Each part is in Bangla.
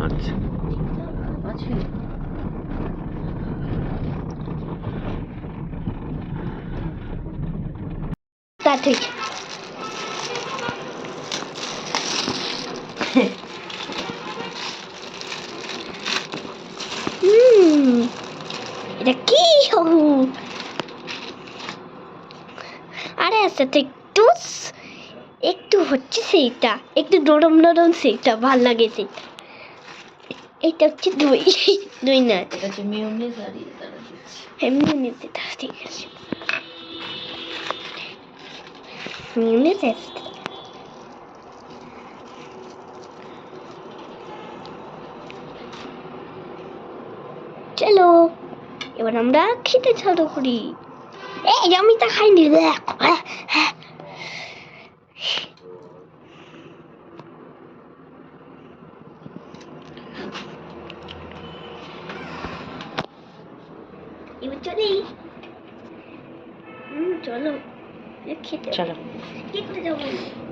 আচ্ছা আছে তা ঠিক এটা কি আরে আচ্ছা একটু একটু হচ্ছে সেইটা একটু নরম নরম সেইটা ভাল লাগে সেইটা এটা হচ্ছে দই দই না এটা হচ্ছে মিউনিস আর মিউনিস এটা ঠিক আছে মিউনিস চলো এবার আমরা খেতে চালু করি এই আমি তা খাইনি দেখ এবার চলি চলো খেতে চলো কি করে যাবো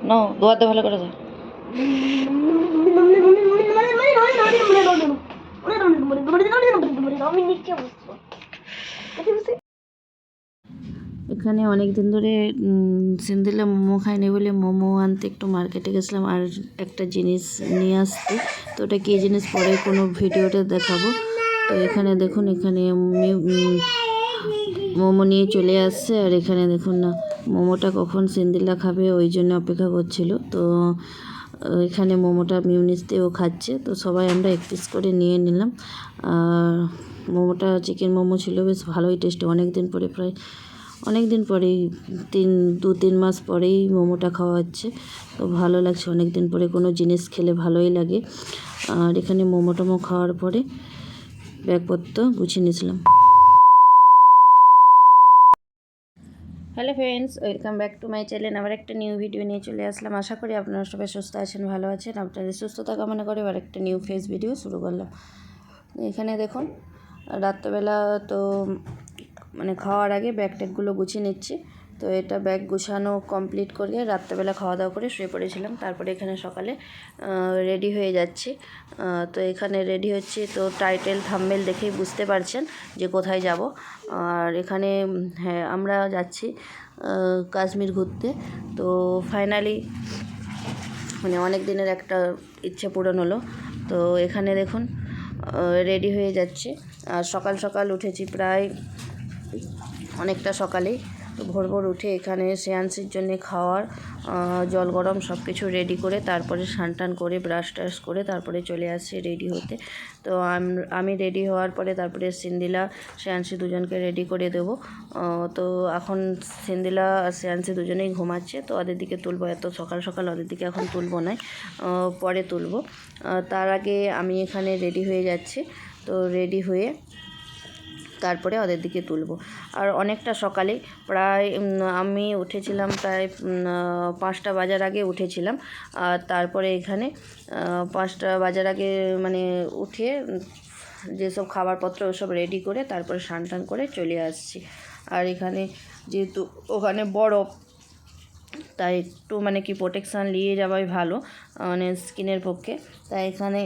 নো দোয়াতে ভালো করে যাও এখানে অনেক দিন ধরে সিন্দিলা মোমো খাইনি বলে মোমো আনতে একটু মার্কেটে গেছিলাম আর একটা জিনিস নিয়ে আসতে তো ওটা কী জিনিস পরে কোনো ভিডিওতে দেখাবো তো এখানে দেখুন এখানে মোমো নিয়ে চলে আসছে আর এখানে দেখুন না মোমোটা কখন সিন্দিলা খাবে ওই জন্য অপেক্ষা করছিল তো এখানে মোমোটা মিউনিস দিয়েও খাচ্ছে তো সবাই আমরা এক পিস করে নিয়ে নিলাম আর মোমোটা চিকেন মোমো ছিল বেশ ভালোই টেস্টি অনেক দিন পরেই 2-3 মাস পরেই মোমোটা খাওয়া হচ্ছে তো ভালো লাগছে অনেক দিন পরে কোনো জিনিস খেলে ভালোই লাগে আর এখানে মোমো টোমো খাওয়ার পরে ব্যাগপত্র গুছিয়ে নিয়েছিলাম hello friends welcome back to my channel আবার একটা নিউ ভিডিও নিয়ে চলে আসলাম আশা করি আপনারা সবাই সুস্থ আছেন ভালো আছেন আপনাদের সুস্থতা কামনা করে আবার একটা নিউ ফেস ভিডিও শুরু করলাম এখানে দেখুন রাত্রেবেলা তো মানে খাওয়ার আগে ব্যাগ ট্যাগগুলো গুছিয়ে নিচ্ছি তো এটা ব্যাগ গুছানো কমপ্লিট করে রাত্রেবেলা খাওয়া দাওয়া করে শুয়ে পড়েছিলাম তারপরে এখানে সকালে রেডি হয়ে যাচ্ছি তো এখানে রেডি হচ্ছি তো টাইটেল থাম্বনেল দেখেই বুঝতে পারছেন যে কোথায় যাব আর এখানে হ্যাঁ আমরা যাচ্ছি কাশ্মীর ঘুরতে তো ফাইনালি মানে অনেক দিনের একটা ইচ্ছে পূরণ হলো তো এখানে দেখুন রেডি হয়ে যাচ্ছে আর সকাল সকাল উঠেছি প্রায় অনেকটা সকালেই তো ভোর ভোর উঠে এখানে শ্রেয়াংশীর জন্যে খাওয়ার জল গরম সব কিছু রেডি করে তারপরে স্নান টান করে ব্রাশ ট্রাশ করে তারপরে চলে আসছি রেডি হতে তো আমি রেডি হওয়ার পরে তারপরে সিন্দিলা শ্রেয়াংশী দুজনকে রেডি করে দেব তো এখন সিন্দিলা আর শ্রেয়াংশী দুজনেই ঘুমাচ্ছে তো ওদের দিকে তুলবো এত সকাল সকাল ওদের দিকে এখন তুলবো না পরে তুলবো তার আগে আমি এখানে রেডি হয়ে যাচ্ছি তো রেডি হয়ে তারপরে ওদের দিকে তুলবো আর অনেকটা সকালে প্রায় আমি উঠেছিলাম প্রায় 5টা বাজার আগে উঠেছিলাম আর তারপরে এখানে 5টা বাজার আগে মানে উঠে যেসব খাবারপত্র ওসব রেডি করে তারপরে স্নান টান করে চলে আসছি আর এখানে যেহেতু ওখানে বরফ তাই একটু মানে কি প্রোটেকশান নিয়ে যাওয়াই ভালো মানে স্কিনের পক্ষে তাই এখানে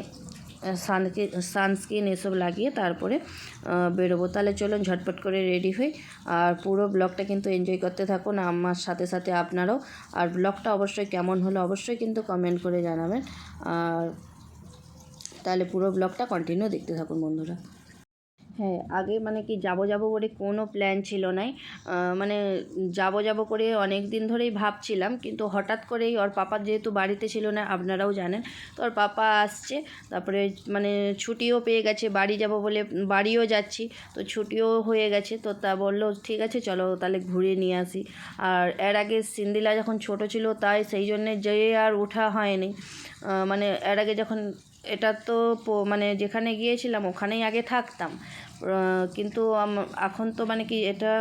সানস্ক্রিন এসব লাগিয়ে তারপরে বেরোবো তাহলে চলুন ঝটপট করে রেডি হই আর পুরো ব্লগটা কিন্তু এনজয় করতে থাকুন আমার সাথে সাথে আপনারাও আর ব্লগটা অবশ্যই কেমন হলো অবশ্যই কিন্তু কমেন্ট করে জানাবেন আর তাহলে পুরো ব্লগটা কন্টিনিউ দেখতে থাকুন বন্ধুরা হ্যাঁ আগে মানে কি যাব করে কোনো প্ল্যান ছিল না মানে যাব করে অনেক দিন ধরেই ভাবছিলাম কিন্তু হঠাৎ করেই ওর পাপা যেহেতু বাড়িতে ছিল না আপনারাও জানেন তো ওর পাপা আসছে তারপরে মানে ছুটিও পেয়ে গেছে বাড়ি যাব বলে বাড়িও যাচ্ছি তো ছুটিও হয়ে গেছে তো তা বললো ঠিক আছে চলো তাহলে ঘুরে নিয়ে আসি আর এর আগে সিন্দিলা যখন ছোট ছিল তাই সেই জন্যে যেয়ে আর ওঠা হয়নি মানে এর আগে যখন এটা তো মানে যেখানে গিয়েছিলাম ওখানেই আগে থাকতাম কিন্তু এখন তো মানে কি এটা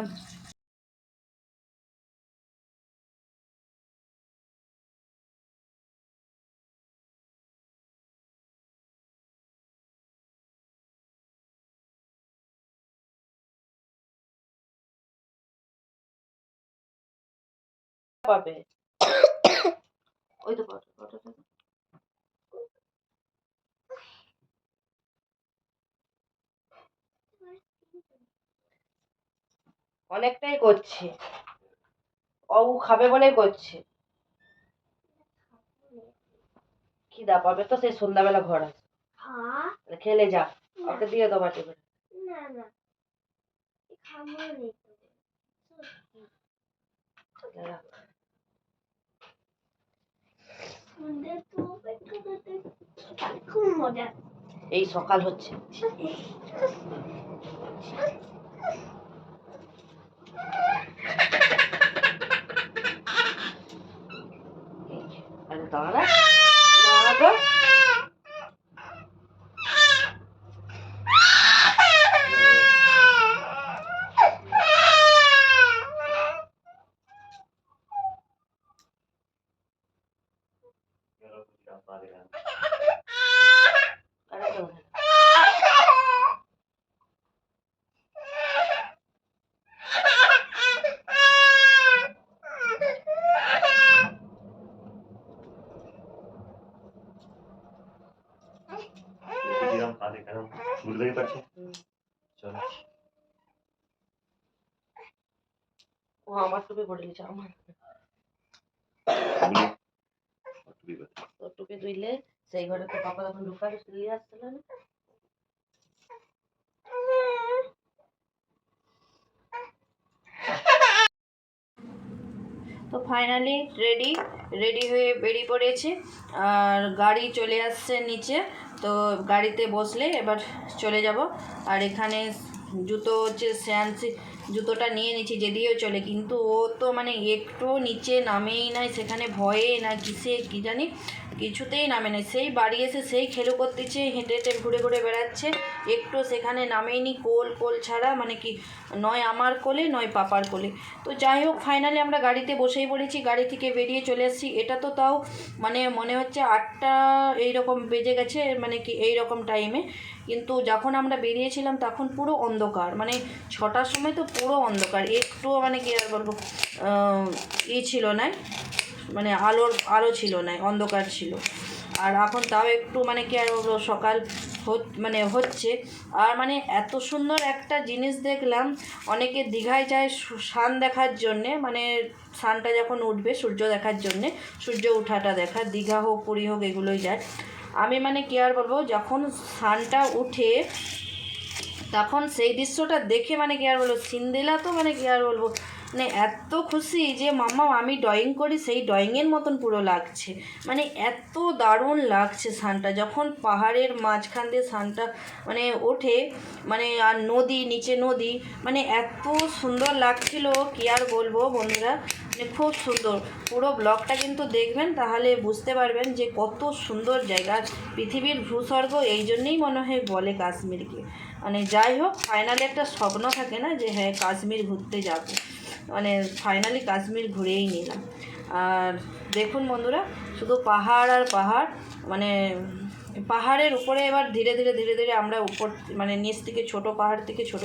পাবে ওই তো অনেকটাই করছে, ও খাবে বলেই করছে। খিদা পাবে তো সেই সন্ধ্যাবেলা ঘর আসে, খেলে যা, ওকে দিয়ে দাও বাটি করে। এই সকাল হচ্ছে, দাঁড়া দাঁড়া। ও আমার টুপি পড়ে গেছে, আমার তোর টুপি তুইলে সেই ঘরে তো পাপা তখন ঢুকারে তুলে আসছিল না। তো ফাইনালি রেডি হয়ে বেরিয়ে পড়েছে, আর গাড়ি চলে আসছে নিচে। তো গাড়িতে বসলে এবার চলে যাব। আর এখানে জুতো হচ্ছে স্যান্সি জুতোটা নিয়ে নিচ্ছি, যদিও চলে, কিন্তু ও তো মানে একটু নিচে নামেই নাই, সেখানে ভয়ে না কিসে কি জানি কিছুতেই নামে নাই। সেই বাড়ি এসে সেই খেলো করতেছে, হেঁটে হেঁটে ঘুরে ঘুরে বেড়াচ্ছে, একটু সেখানে নামেইনি। কোল ছাড়া মানে কি, নয় আমার কোলে নয় পাপার কোলে। তো যাই হোক, ফাইনালি আমরা গাড়িতে বসেই পড়েছি, গাড়ি থেকে বেরিয়ে চলে এসেছি। এটা তো তাও মানে মনে হচ্ছে 8টা এইরকম বেজে গেছে, মানে কি এই রকম টাইমে। কিন্তু যখন আমরা বেরিয়েছিলাম তখন পুরো অন্ধকার, মানে 6টার সময় তো পুরো অন্ধকার, একটুও মানে কি আর বলবো ছিল না, মানে আলো ছিল না, অন্ধকার ছিল। আর এখন তাও একটু মানে কি আর বলবো সকাল মানে হচ্ছে। আর মানে এত সুন্দর একটা জিনিস দেখলাম, অনেকে দীঘায় যায় সান দেখার জন্যে, মানে সানটা যখন উঠবে সূর্য দেখার জন্যে, সূর্য ওঠাটা দেখা, দীঘা হোক পুরী হোক এগুলোই যায়। আমি মানে কি আর বলবো, যখন সানটা উঠে তখন সেই দৃশ্যটা দেখে মানে কি আর বলবো, সিন্দেলা তো মানে কি আর বলবো, মানে এত খুশি যে মাম্মা আমি ড্রয়িং করি সেই ড্রয়িংয়ের মতন পুরো লাগছে, মানে এত দারুণ লাগছে সানটা যখন পাহাড়ের মাঝখান দিয়ে সানটা মানে ওঠে, মানে আর নদী নিচে নদী, মানে এত সুন্দর লাগছিল কি আর বলবো বন্ধুরা, মানে খুব সুন্দর। পুরো ব্লগটা কিন্তু দেখবেন, তাহলে বুঝতে পারবেন যে কত সুন্দর জায়গা। পৃথিবীর ভূস্বর্গ এই জন্যেই মনে হয় বলে কাশ্মীরকে। মানে যাই হোক, ফাইনালি একটা স্বপ্ন থাকে না যে হ্যাঁ কাশ্মীর ঘুরতে যাব, মানে ফাইনালি কাশ্মীর ঘুরেই নিলাম। আর দেখুন বন্ধুরা, শুধু পাহাড় আর পাহাড়, মানে পাহাড়ের উপরে এবার ধীরে ধীরে আমরা উপর মানে নিচ থেকে ছোট পাহাড় থেকে ছোট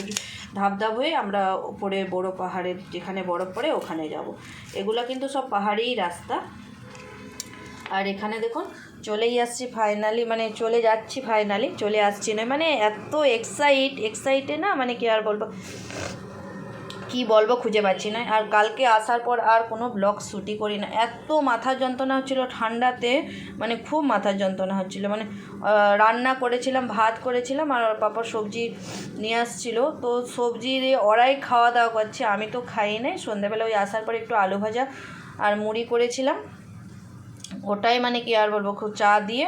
ধাপ হয়ে আমরা উপরে বড় পাহাড়ের যেখানে বরফ পড়ে ওখানে যাব। এগুলো কিন্তু সব পাহাড়ি রাস্তা। আর এখানে দেখুন চলেই আসছি ফাইনালি, মানে চলে যাচ্ছি ফাইনালি, চলে আসছি না মানে এত এক্সাইটে না, মানে কি আর বলবো, কি বলবো খুঁজে পাচ্ছি না। আর কালকে আসার পর আর কোনো ব্লগ শ্যুটই করি না, এত মাথার যন্ত্রণা হচ্ছিলো ঠান্ডাতে, মানে খুব মাথার যন্ত্রণা হচ্ছিলো। মানে রান্না করেছিলাম, ভাত করেছিলাম, আর পাপা সবজি নিয়ে আসছিলো, তো সবজি ওরাই খাওয়া দাওয়া করছে, আমি তো খাই নাই। সন্ধ্যাবেলা ওই আসার পর একটু আলু ভাজা আর মুড়ি করেছিলাম, ওটাই মানে কি আর বলবো খুব চা দিয়ে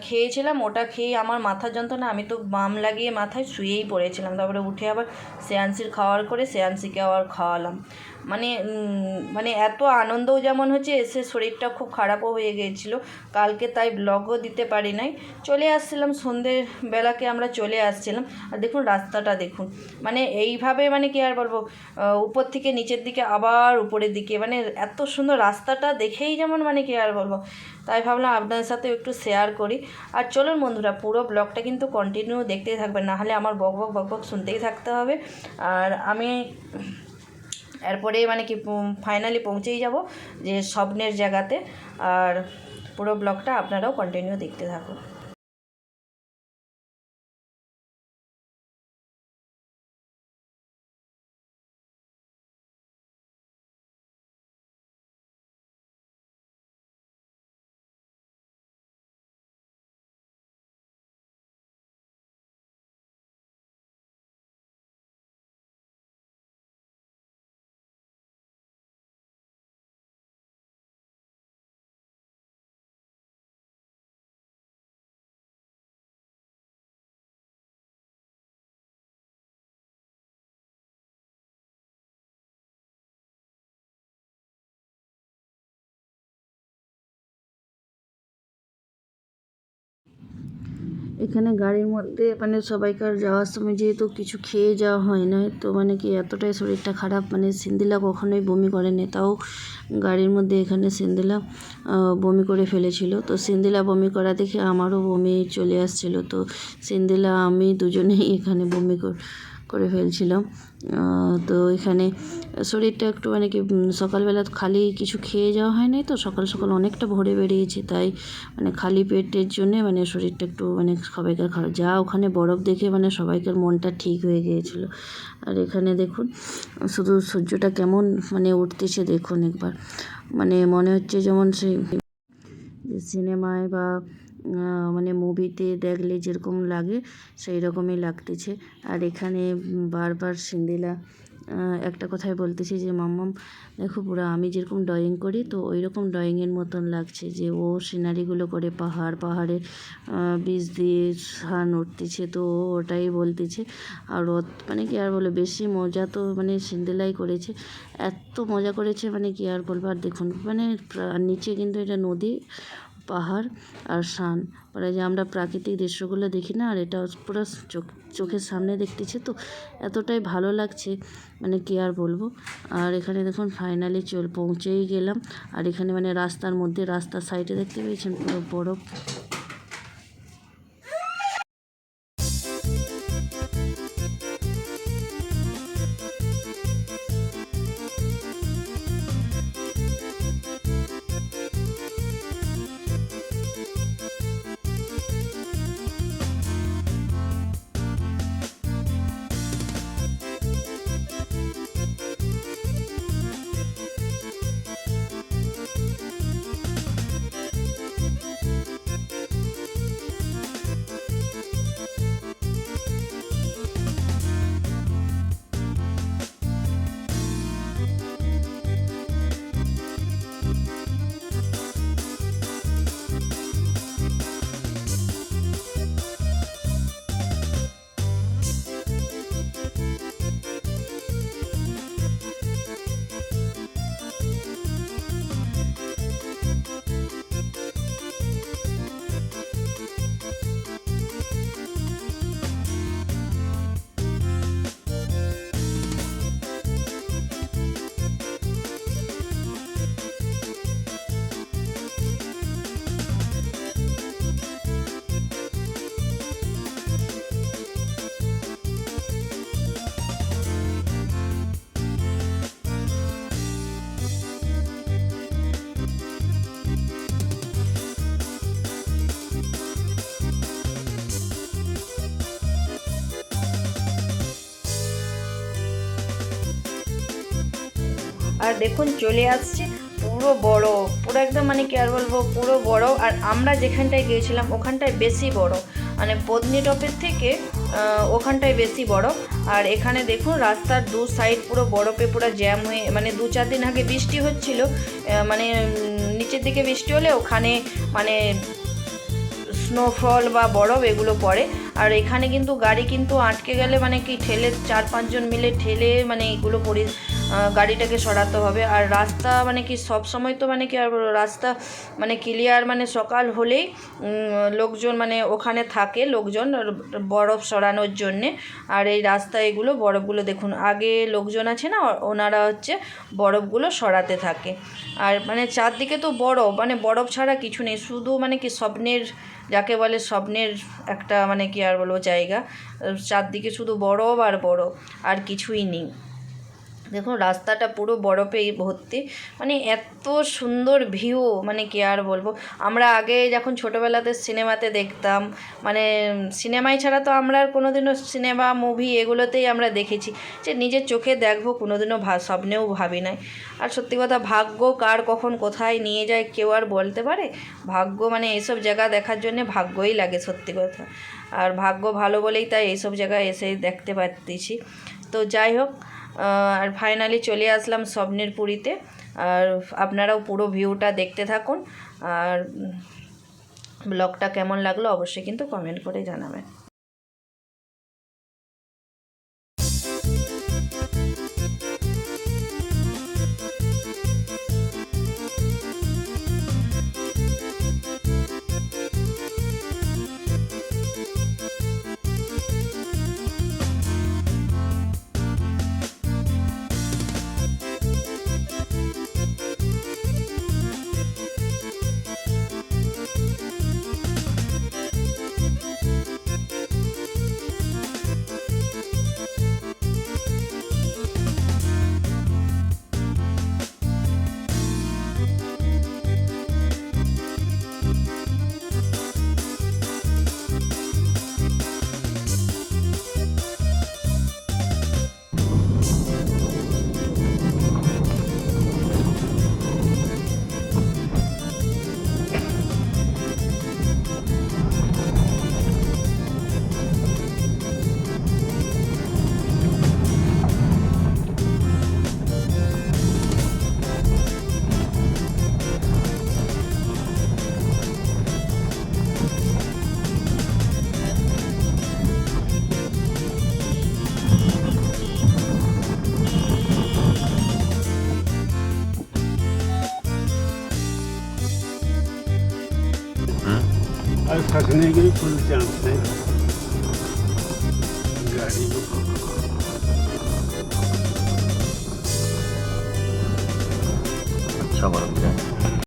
খেয়েছিলাম। ওটা খেয়ে আমার মাথার যন্ত্রণা, আমি তো বাম লাগিয়ে মাথায় শুয়েই পড়েছিলাম। তারপরে উঠে আবার শ্রেয়াংশীর খাওয়ার করে শ্রেয়াংশীকে আবার খাওয়ালাম। মানে মানে এত আনন্দও যেমন হচ্ছে, এসে শরীরটা খুব খারাপও হয়ে গিয়েছিলো কালকে, তাই ব্লগও দিতে পারি নাই। চলে আসছিলাম সন্ধ্যের বেলাকে, আমরা চলে আসছিলাম। আর দেখুন রাস্তাটা দেখুন, মানে এইভাবে মানে কি আর বলবো, উপর থেকে নিচের দিকে আবার উপরের দিকে, মানে এত সুন্দর রাস্তাটা দেখেই যেমন মানে কি আর বলবো, তাই ভাবলাম আপনাদের সাথে একটু শেয়ার করি। আর চলুন বন্ধুরা, পুরো ব্লগটা কিন্তু কন্টিনিউ দেখতেই থাকবেন, নাহলে আমার বক শুনতেই থাকতে হবে। আর আমি এরপরে মানে কি ফাইনালি পৌঁছেই যাব যে স্বপ্নের জায়গাতে। আর পুরো ব্লগটা আপনারাও কন্টিনিউ দেখতে থাকুন। এখানে গাড়ির মধ্যে মানে সবাইকার যাওয়ার সময় যেহেতু কিছু খেয়ে যাওয়া হয় না, তো মানে কি এতটাই শরীরটা খারাপ, মানে সিন্দিলা কখনোই বমি করেনি, তাও গাড়ির মধ্যে এখানে সিন্দিলা বমি করে ফেলেছিল। তো সিন্দিলা বমি করা দেখে আমারও বমি চলে আসছিল, তো সিন্দিলা আমি দুজনেই এখানে বমি করে ফেলছিলাম। তো এখানে শরীরটা একটু মানে কি সকালবেলা খালি কিছু খেয়ে যাওয়া হয় নাই, তো সকাল সকাল অনেকটা ভোরে বেরিয়েছি, তাই মানে খালি পেটের জন্যে মানে শরীরটা একটু মানে সবাইকার খারাপ, যা ওখানে বরফ দেখে মানে সবাইকার মনটা ঠিক হয়ে গিয়েছিল। আর এখানে দেখুন শুধু সূর্যটা কেমন মানে উঠতেছে দেখুন একবার, মানে মনে হচ্ছে যেমন সেই সিনেমায় বা মানে মুভিতে দেখলে যেরকম লাগে সেই রকমই লাগতেছে। আর এখানে বারবার সিন্দিলা একটা কথাই বলতেছি যে মাম্মাম দেখো পুরো আমি যেরকম ড্রয়িং করি তো ওই রকম ড্রয়িংয়ের মতন লাগছে, যে ও সিনারিগুলো করে পাহাড়ে বীজ দিয়ে সান উঠতেছে, তো ওটাই বলতেছে। আর ও মানে কি আর বলে বেশি মজা তো মানে সিন্দিলাই করেছে, এত মজা করেছে মানে কি আর বলবো। আর দেখুন মানে নিচে কিন্তু এটা নদী, পাহাড় আর সান, মানে যে আমরা প্রাকৃতিক দৃশ্যগুলো দেখি না, আর এটা পুরো চোখের সামনে দেখতেছি, তো এতটাই ভালো লাগছে মানে কি আর বলবো। আর এখানে দেখুন ফাইনালি পৌঁছেই গেলাম। আর এখানে মানে রাস্তার মধ্যে, রাস্তার সাইডে দেখতে পেয়েছেন পুরো বরফ। আর দেখুন চলে আসছে পুরো বড়, পুরো একদম মানে কি আর বলবো পুরো বড়। আর আমরা যেখানটায় গিয়েছিলাম ওখানটায় বেশি বড়, মানে পত্নী টপের থেকে ওখানটায় বেশি বড়। আর এখানে দেখুন রাস্তার দু সাইড পুরো বরফে পুরো জ্যাম হয়ে, মানে 2-4 দিন আগে বৃষ্টি হচ্ছিল, মানে নিচের দিকে বৃষ্টি হলে ওখানে মানে স্নোফল বা বরফ এগুলো পড়ে। আর এখানে কিন্তু গাড়ি কিন্তু আটকে গেলে মানে কি ঠেলে 4-5 জন মিলে ঠেলে মানে এগুলো গাড়িটাকে সরাতে হবে। আর রাস্তা মানে কি সব সময় তো মানে কি আর রাস্তা মানে ক্লিয়ার, মানে সকাল হলেই লোকজন মানে ওখানে থাকে লোকজন বরফ সরানোর জন্যে। আর এই রাস্তা এগুলো বরফগুলো দেখুন, আগে লোকজন আছে না, ওনারা হচ্ছে বরফগুলো সরাতে থাকে। আর মানে চারদিকে তো বরফ, মানে বরফ ছাড়া কিছু নেই, শুধু মানে কি স্বপ্নের, যাকে বলে স্বপ্নের একটা মানে কি আর বলবো জায়গা, চারদিকে শুধু বরফ আর বরফ, আর কিছুই নেই। দেখুন রাস্তাটা পুরো বরফেই ভর্তি, মানে এত সুন্দর ভিউ মানে কি আর বলবো। আমরা আগে যখন ছোটোবেলাতে সিনেমাতে দেখতাম, মানে সিনেমায় ছাড়া তো আমরা আর কোনোদিনও সিনেমা মুভি এগুলোতেই আমরা দেখেছি, যে নিজের চোখে দেখবো কোনোদিনও স্বপ্নেও ভাবি নাই। আর সত্যি কথা, ভাগ্য কার কখন কোথায় নিয়ে যায় কেউ আর বলতে পারে। ভাগ্য মানে এইসব জায়গা দেখার জন্যে ভাগ্যই লাগে সত্যি কথা। আর ভাগ্য ভালো বলেই তাই এইসব জায়গায় এসে দেখতে পাচ্ছি। তো যাই হোক, আর ফাইনালি চলে আসলাম স্বপ্নের পুরীতে। আর আপনারাও পুরো ভিউটা দেখতে থাকুন, আর ব্লগটা কেমন লাগলো অবশ্যই কিন্তু কমেন্ট করে জানাবেন। फंसने के फुल चांस है गाड़ी को। अच्छा बर्फ है।